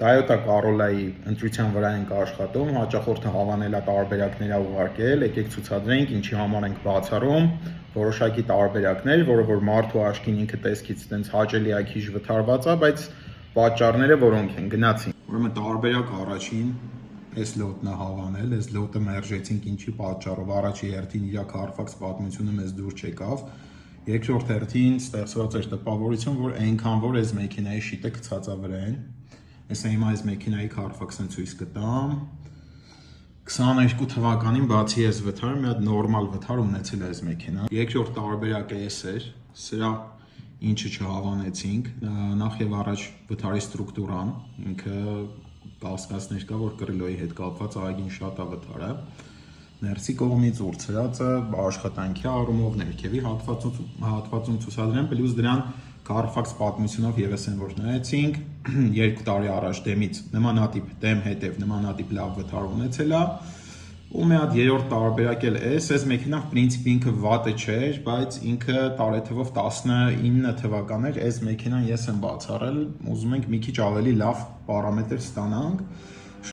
Toyota Corolla-ի ընտրության վրա ենք աշխատում, հաճախորդը հավանել է տարբերակներ ուղարկել, եկեք ցուցադրենք ինչի համար ենք բացառում, որոշակի տարբերակներ, որը որ մարդու աչքին ինքը տեսքից տենց հաճելի է քիչ վթարված է, բայց պատճառները որոնք են, գնացին։ Ուրեմն տարբերակ առաջին այս լոտն է հավանել, այս լոտը մերժեցինք ինչի պատճառով, առաջի հերթին իր Carfax պատմությունը մեզ դուր չեկավ, երկրորդ հերթին ստեղծված էր տպավորություն, որ այնքան որ այս մեքենայի շիտը գցած է վրան։ Ես հիմա այս մեքենայի Carfax-ն ցույց կտամ։ 22 թվականին բացի այս վթարը մի հատ նորմալ վթար ունեցել է այս մեքենան։ Երկրորդ տարբերակը էս էր, սրա ինչը չհավանեցինք, նախ եւ առաջ վթարի ստրուկտուրան, ինքը կասկածներ կա, որ կրիլոյի հետ կապված ահագին շատ է վթարը։ Ներսի կողմից ուրցրածը աշխատանքի առումով ներքևի հատվածում ցուցադրեմ, պլյուս դրան Carfax պատմությունով եւս են որ նայեցինք 2 տարի առաջ դեմից նմանատիպ դեմ հետև նմանատիպ լավ վթար ունեցել է ու մի հատ երրորդ տարբերակ էլ այս մեքենան պրինցիպ ինքը վատը չէր, բայց ինքը տարեթվով 19 թվականն էր, այս մեքենան ես եմ բացառել, ուզում ենք մի քիչ ավելի լավ պարամետր ստանանք